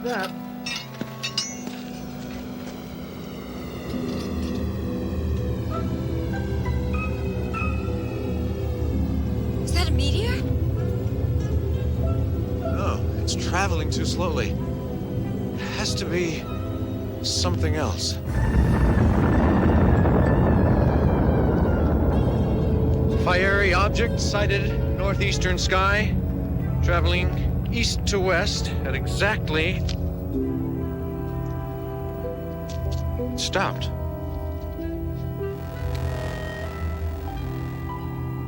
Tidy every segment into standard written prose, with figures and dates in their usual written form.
that. Is that a meteor? No, it's traveling too slowly. It has to be something else. Fiery object sighted northeastern sky, traveling east to west at exactly... It stopped.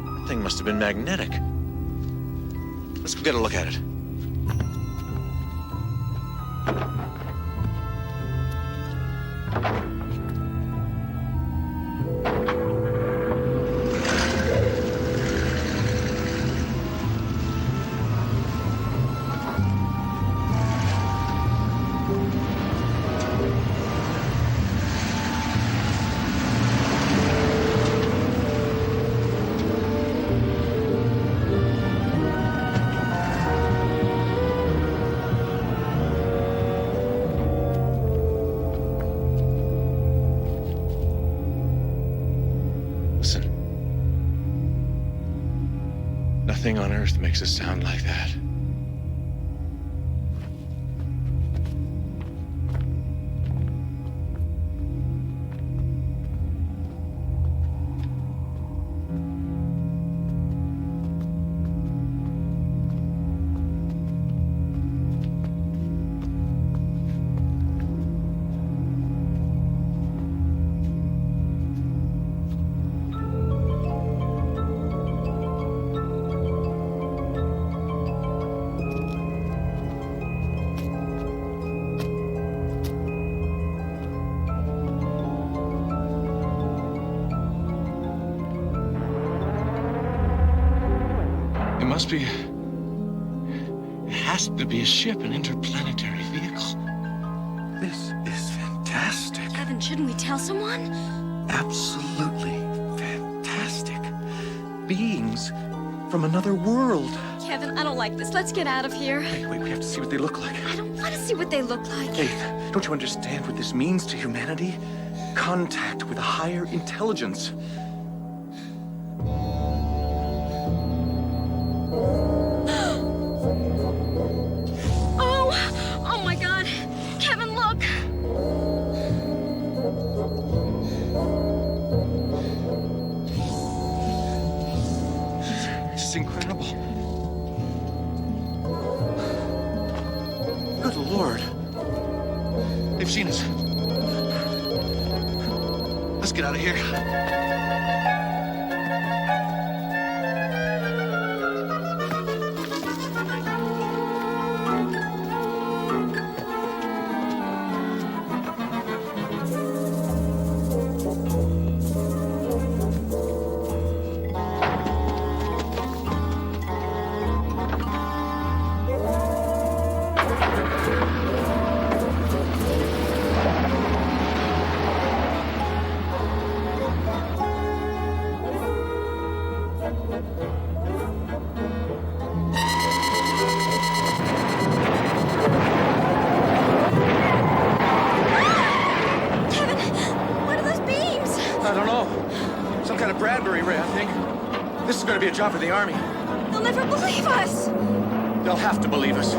That thing must have been magnetic. Let's go get a look at it. Listen. Nothing on Earth makes a sound like that. It must be... It has to be a ship, an interplanetary vehicle. This is fantastic. Kevin, shouldn't we tell someone? Absolutely fantastic. Beings from another world. Kevin, I don't like this. Let's get out of here. Wait, we have to see what they look like. I don't want to see what they look like. Faith, don't you understand what this means to humanity? Contact with a higher intelligence. Oh my God. Kevin, look. This is incredible. Good Lord. They've seen us. Let's get out of here. Kevin, what are those beams? I don't know. Some kind of Bradbury ray, I think. This is going to be a job for the Army. They'll never believe us. They'll have to believe us.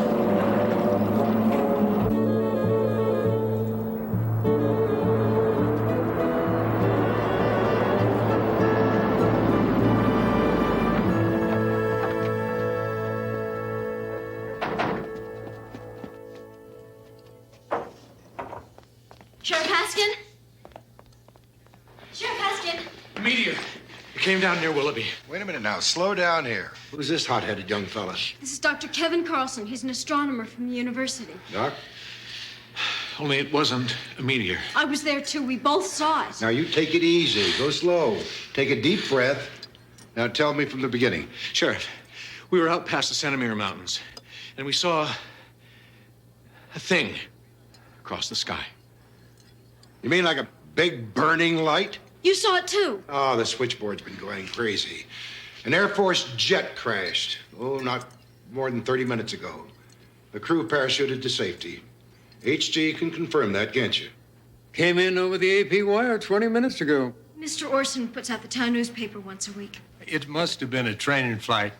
Sheriff Haskin? Sheriff Haskin? Meteor. It came down near Willoughby. Wait a minute now. Slow down here. Who's this hot-headed young fella? This is Dr. Kevin Carlson. He's an astronomer from the university. Doc? Only it wasn't a meteor. I was there too. We both saw it. Now, you take it easy. Go slow. Take a deep breath. Now, tell me from the beginning. Sheriff, we were out past the Centimere Mountains, and we saw a thing across the sky. You mean like a big burning light? You saw it too. Oh, the switchboard's been going crazy. An Air Force jet crashed. Oh, not more than 30 minutes ago. The crew parachuted to safety. HG can confirm that, can't you? Came in over the AP wire 20 minutes ago. Mr. Orson puts out the town newspaper once a week. It must have been a training flight.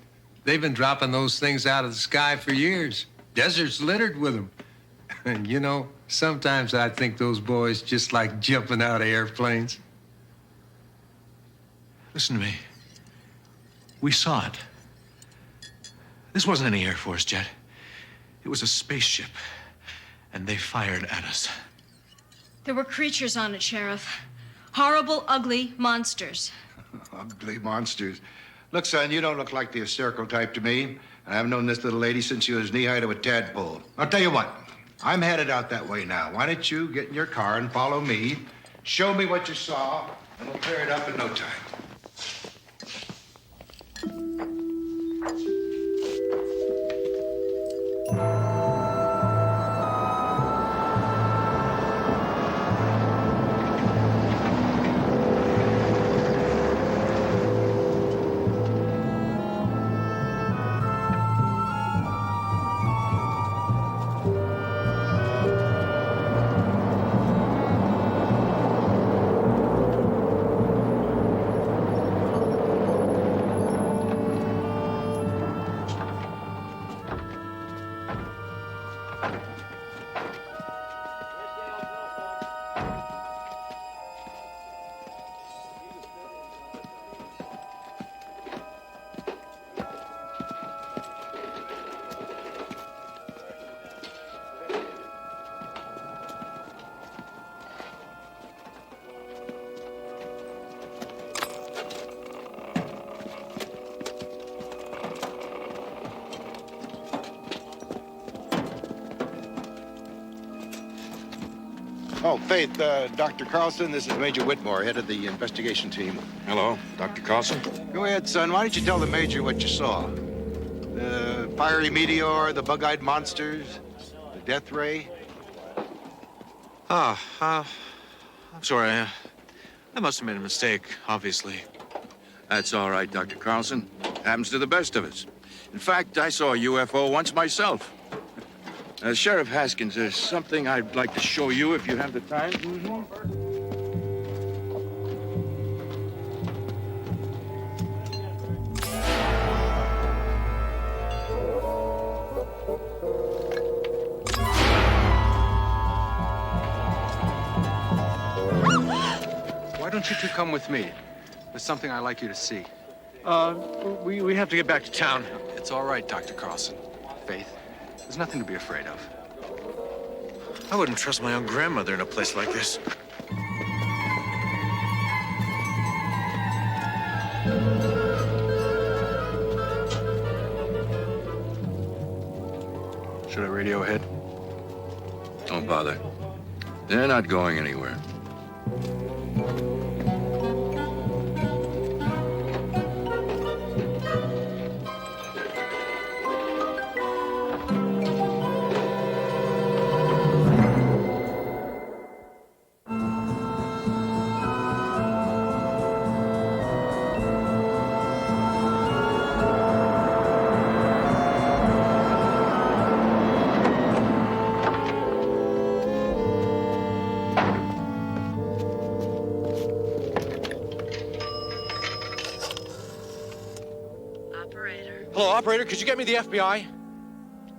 They've been dropping those things out of the sky for years. Desert's littered with them. And you know, sometimes I think those boys just like jumping out of airplanes. Listen to me. We saw it. This wasn't any Air Force jet. It was a spaceship. And they fired at us. There were creatures on it, Sheriff. Horrible, ugly monsters. Ugly monsters. Look, son, you don't look like the hysterical type to me. I've known this little lady since she was knee-high to a tadpole. I'll tell you what. I'm headed out that way now. Why don't you get in your car and follow me? Show me what you saw, and we'll clear it up in no time. Oh, Faith, Dr. Carlson, this is Major Whitmore, head of the investigation team. Hello, Dr. Carlson. Go ahead, son. Why don't you tell the Major what you saw? The fiery meteor, the bug-eyed monsters, the death ray? I'm sorry. I must have made a mistake, obviously. That's all right, Dr. Carlson. Happens to the best of us. In fact, I saw a UFO once myself. Sheriff Haskins, there's something I'd like to show you if you have the time. Why don't you two come with me? There's something I'd like you to see. We have to get back to town. It's all right, Dr. Carlson. Faith, there's nothing to be afraid of. I wouldn't trust my own grandmother in a place like this. Should I radio ahead? Don't bother. They're not going anywhere. Hello, operator. Could you get me the FBI?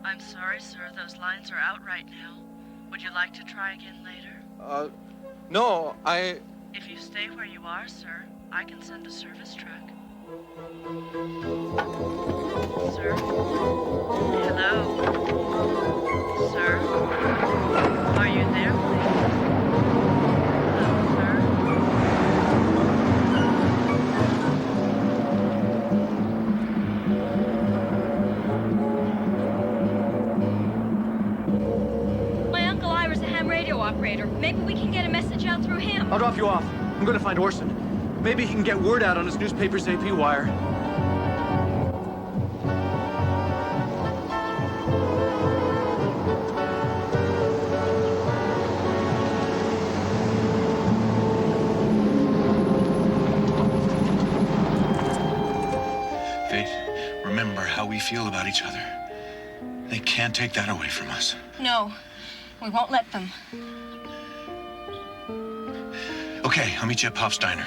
I'm sorry, sir. Those lines are out right now. Would you like to try again later? No, If you stay where you are, sir, I can send a service truck. Sir? Hello? Sir? Are you there, please? Hello, sir? My Uncle Ira's a ham radio operator. Maybe we can get a message out through him. I'll drop you off. I'm gonna find Orson. Maybe he can get word out on his newspaper's AP wire. Faith, remember how we feel about each other. They can't take that away from us. No. We won't let them. Okay, I'll meet you at Pop's Diner.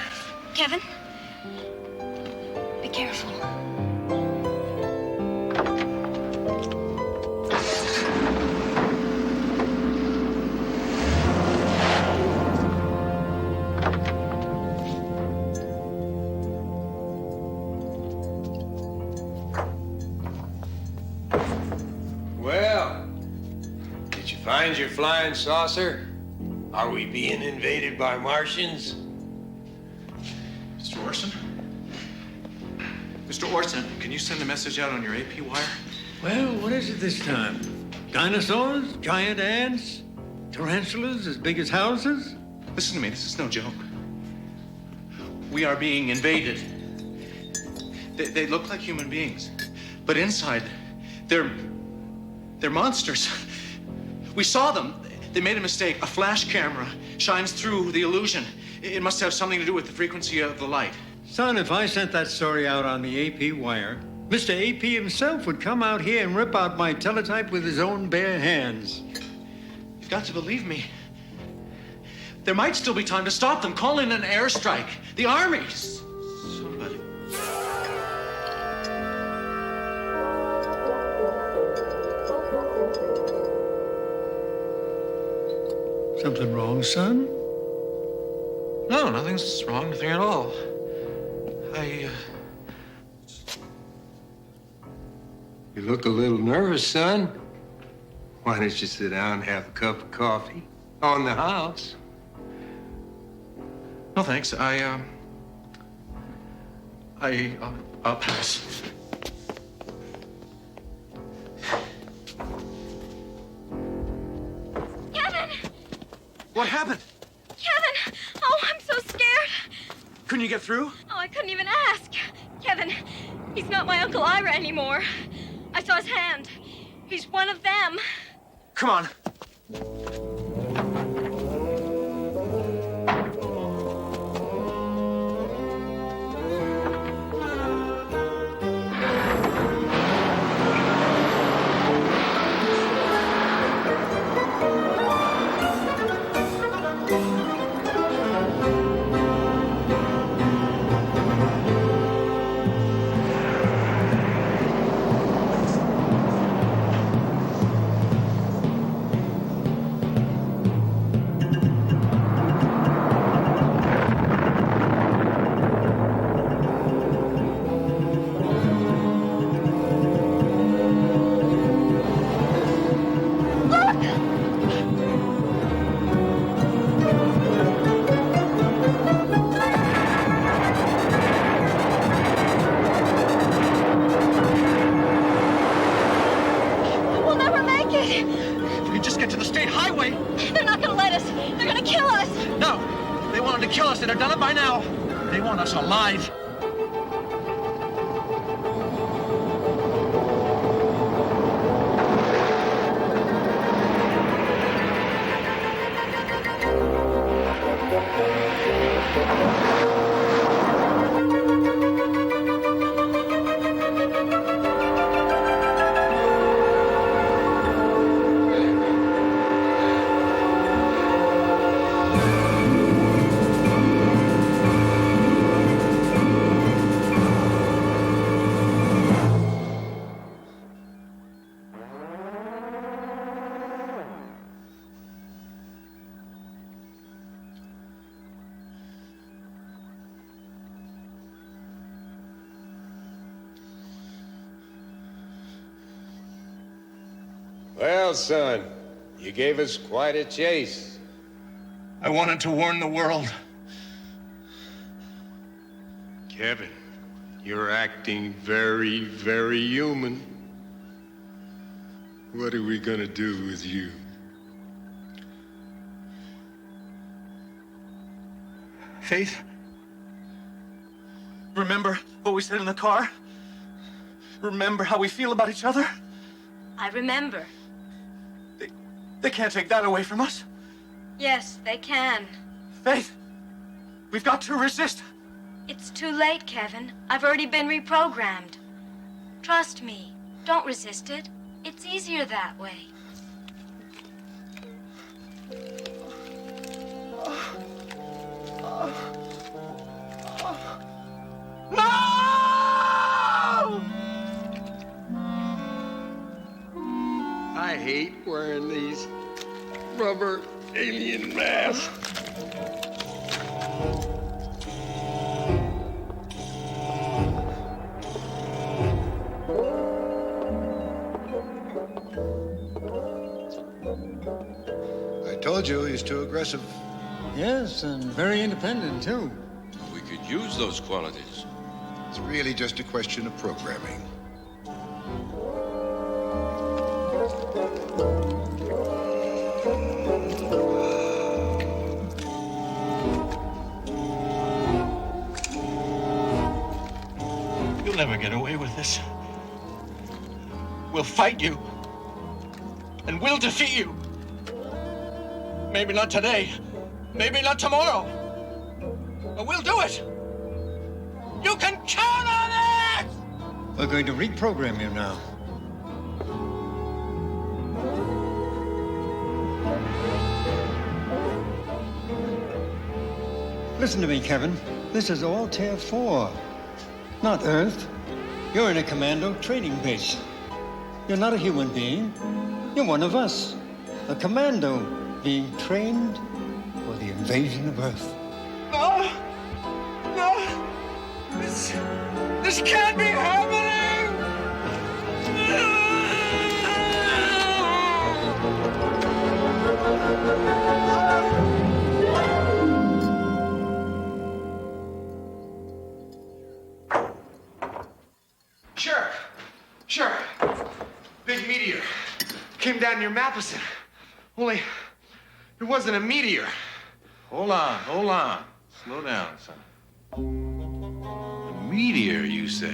Kevin, be careful. Well, did you find your flying saucer? Are we being invaded by Martians? Mr. Orson? Mr. Orson, can you send a message out on your AP wire? Well, what is it this time? Dinosaurs? Giant ants? Tarantulas as big as houses? Listen to me, this is no joke. We are being invaded. They look like human beings, but inside, they're monsters. We saw them. They made a mistake. A flash camera shines through the illusion. It must have something to do with the frequency of the light. Son, if I sent that story out on the AP wire, Mr. AP himself would come out here and rip out my teletype with his own bare hands. You've got to believe me. There might still be time to stop them. Call in an airstrike. The army. Somebody. Something wrong, son? No, nothing's wrong, nothing at all. You look a little nervous, son. Why don't you sit down and have a cup of coffee? On the house. No, thanks. I'll pass. Kevin! What happened? Kevin! Oh, I'm so scared. Couldn't you get through? Oh, I couldn't even ask. Kevin, he's not my Uncle Ira anymore. I saw his hand. He's one of them. Come on. We'll never make it. If we could just get to the state highway. They're not gonna let us. They're gonna kill us. No, they wanted to kill us. They'd have done it by now. They want us alive. Well, son, you gave us quite a chase. I wanted to warn the world. Kevin, you're acting very, very human. What are we gonna do with you? Faith, remember what we said in the car? Remember how we feel about each other? I remember. They can't take that away from us. Yes, they can. Faith, we've got to resist. It's too late, Kevin. I've already been reprogrammed. Trust me. Don't resist it. It's easier that way. I hate wearing these rubber alien masks. I told you he's too aggressive. Yes, and very independent, too. We could use those qualities. It's really just a question of programming. You'll never get away with this. We'll fight you. And we'll defeat you. Maybe not today. Maybe not tomorrow. But we'll do it. You can count on it! We're going to reprogram you now. Listen to me, Kevin. This is all Tier 4, not Earth. You're in a commando training base. You're not a human being. You're one of us, a commando being trained for the invasion of Earth. No! No! This can't be happening! Sure. Big meteor. Came down near Matheson. Only, it wasn't a meteor. Hold on. Slow down, son. A meteor, you say?